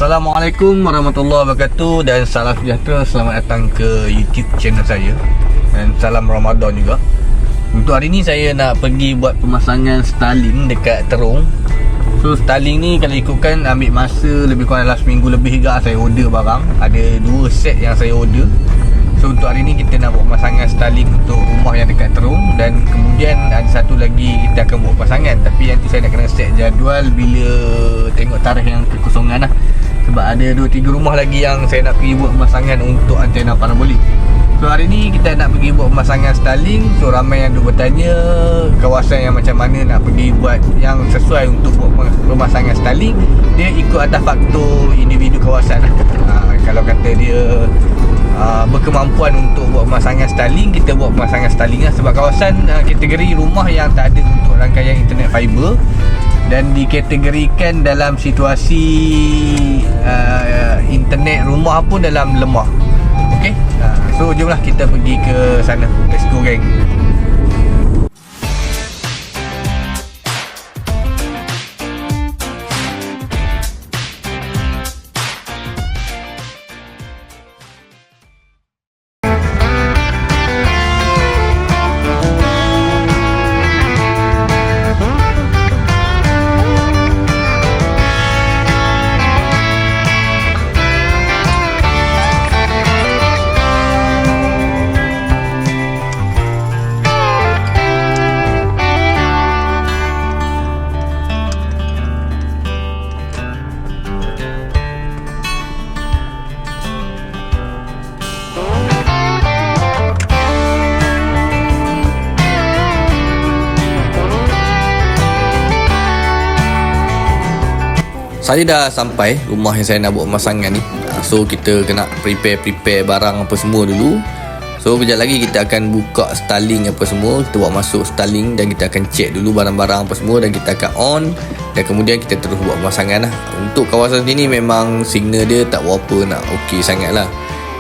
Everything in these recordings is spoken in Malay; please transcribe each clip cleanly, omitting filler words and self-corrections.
Assalamualaikum warahmatullahi wabarakatuh dan salam sejahtera. Selamat datang ke YouTube channel saya dan salam Ramadan juga. Untuk hari ni saya nak pergi buat pemasangan Starlink dekat Terong. So Starlink ni kalau ikutkan ambil masa lebih kurang dalam seminggu lebih juga saya order barang. Ada 2 set yang saya order. So untuk hari ni kita nak buat pemasangan Starlink untuk rumah yang dekat Terong. Dan kemudian ada satu lagi kita akan buat pemasangan. Tapi nanti saya nak kena set jadual bila tengok tarikh yang kekosongan lah. Sebab ada 2-3 rumah lagi yang saya nak pergi buat pemasangan untuk antena parabolik. So hari ni kita nak pergi buat pemasangan Starlink. So ramai yang duk bertanya kawasan yang macam mana nak pergi buat yang sesuai untuk buat pemasangan Starlink. Dia ikut atas faktor individu kawasan lah. Kalau kata dia berkemampuan untuk buat pemasangan Starlink, kita buat pemasangan Starlink lah. Sebab kawasan kategori rumah yang tak ada untuk rangkaian internet fiber dan dikategorikan dalam situasi internet rumah pun dalam lemah. Okey, so jomlah kita pergi ke sana. Let's go geng. Saya dah sampai rumah yang saya nak buat pemasangan ni. So kita kena prepare barang apa semua dulu. So kejap lagi kita akan buka Starlink apa semua. Kita buat masuk Starlink dan kita akan check dulu barang-barang apa semua. Dan kita akan on. Dan kemudian kita terus buat pemasangan lah. Untuk kawasan sini memang signal dia tak berapa nak okey sangat lah.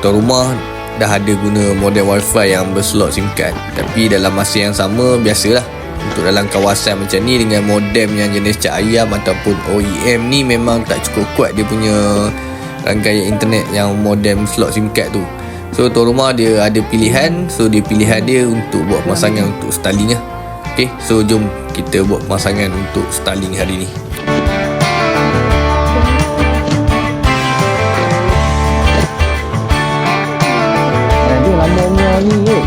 Tuan rumah dah ada guna modem wifi yang berslot SIM card. Tapi dalam masa yang sama biasalah, untuk dalam kawasan macam ni dengan modem yang jenis cak ayam ataupun OEM ni memang tak cukup kuat dia punya rangkaian internet yang modem slot SIM card tu. So tuan rumah dia ada pilihan. So dia pilihan dia untuk buat pemasangan untuk Starlink lah. Okay, so jom kita buat pemasangan untuk Starlink hari ni. Dia lama-lama ni kot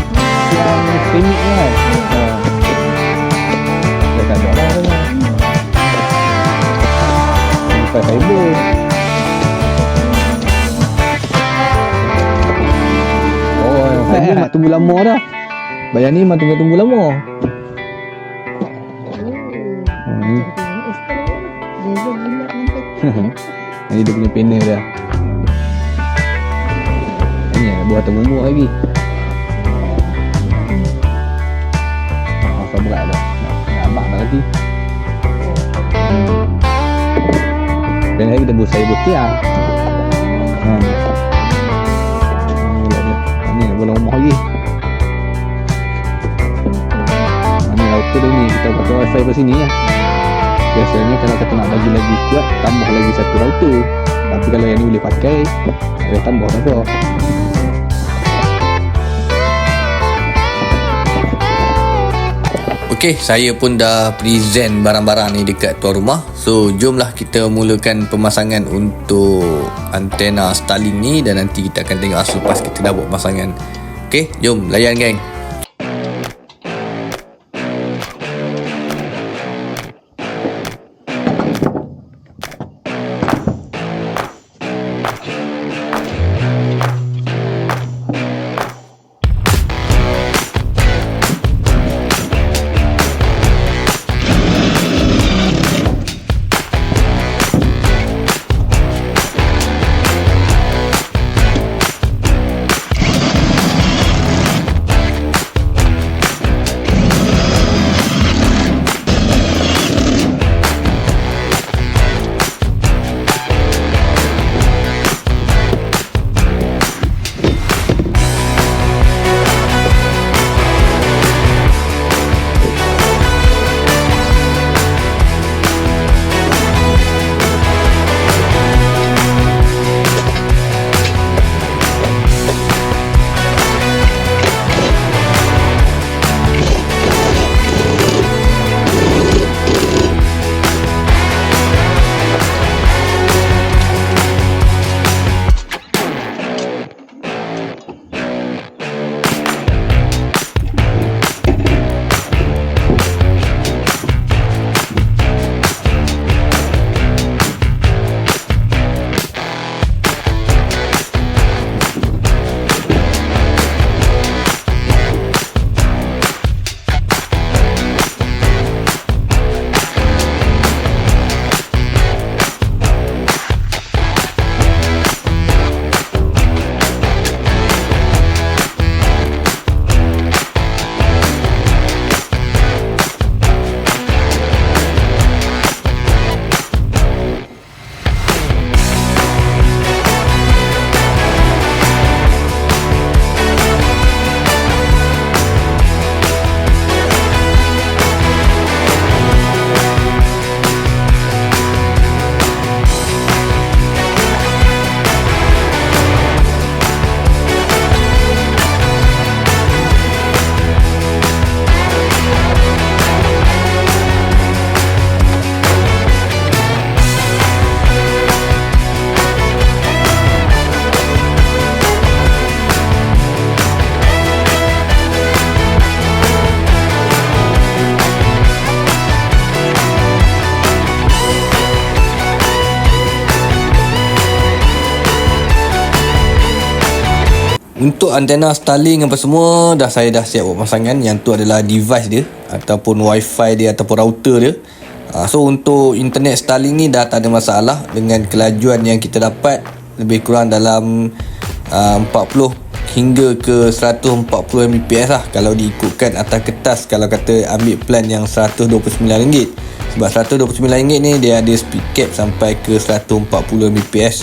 yang klinik kan. Tak ada lah bukan fiber. Tadi mak tunggu lama dah. Bayar ni mak tunggu lama. Ini dia punya panel dah. Ini buat atas bumbu lagi. Masa berat dah. Abang dah nanti. Dan lagi kita buat saya buat tiang. Ni nak buat rumah lagi. Ni router dia ni kita pakai wifi kat sini lah. Biasanya kalau kita nak bagi lagi kuat, tambah lagi satu router. Tapi kalau yang ni boleh pakai, boleh tambah tak apa. Okey, saya pun dah present barang-barang ni dekat tuan rumah. So jomlah kita mulakan pemasangan untuk antena Starlink ni. Dan nanti kita akan tengok selepas kita dah buat pemasangan. Okey, jom layan geng. Untuk antena Starlink apa semua saya dah siap buat pemasangan. Yang tu adalah device dia ataupun wifi dia ataupun router dia. So untuk internet Starlink ni dah tak ada masalah dengan kelajuan yang kita dapat lebih kurang dalam 40 hingga ke 140 Mbps lah kalau diikutkan atas kertas, kalau kata ambil plan yang RM129. Sebab RM129 ni dia ada speed cap sampai ke 140 Mbps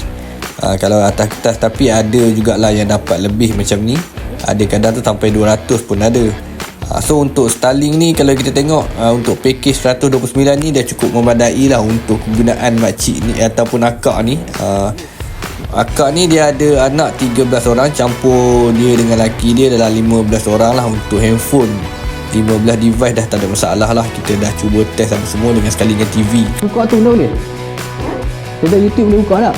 kalau atas kertas. Tapi ada jugalah yang dapat lebih macam ni, ada kadang tu sampai 200 pun ada. So untuk Starlink ni kalau kita tengok untuk package 129 ni dah cukup memadai lah untuk kegunaan makcik ni ataupun akak ni. Akak ni dia ada anak 13 orang, campur dia dengan laki dia adalah 15 orang lah. Untuk handphone 15 device dah tak ada masalah lah. Kita dah cuba test apa semua dengan sekali dengan TV. Buka tu benda boleh? Kita YouTube boleh buka tak?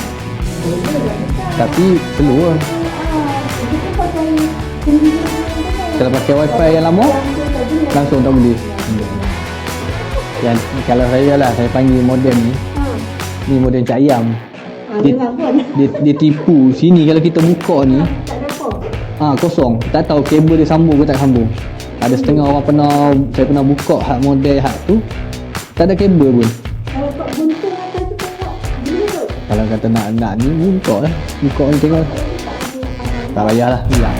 Tapi perlu lah. Kalau pakai wifi yang lama langsung tak boleh. Yang kalau saya lah, saya panggil modem ni modem Cak Ayam. Dia tipu sini. Kalau kita buka ni kosong, tak tahu kabel dia sambung ke tak sambung. Ada setengah orang saya pernah buka hak model hak tu tak ada kabel pun. Kalau kata nak ni buka ni tengok, tak payahlah hilang.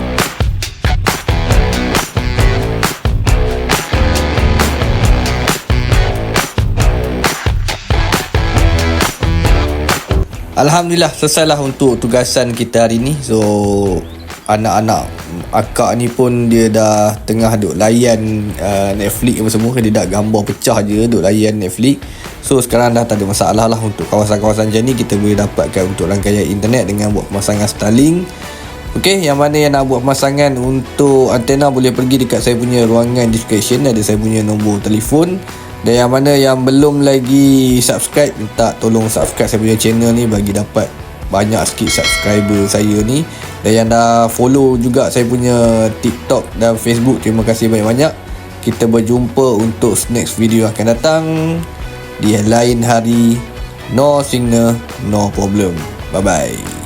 Alhamdulillah selesailah untuk tugasan kita hari ni. So anak-anak akak ni pun dia dah tengah duk layan Netflix apa semua. Dia dah gambar pecah je duk layan Netflix. So sekarang dah tak ada masalah lah. Untuk kawasan-kawasan macam ni kita boleh dapatkan untuk rangkaian internet dengan buat pemasangan Starlink. Okey, yang mana yang nak buat pemasangan untuk antena boleh pergi dekat saya punya ruangan description, ada saya punya nombor telefon. Dan yang mana yang belum lagi subscribe, minta tolong subscribe saya punya channel ni bagi dapat banyak sikit subscriber saya ni. Dan yang dah follow juga saya punya TikTok dan Facebook, terima kasih banyak-banyak. Kita berjumpa untuk next video akan datang di lain hari. No signal, no problem. Bye bye.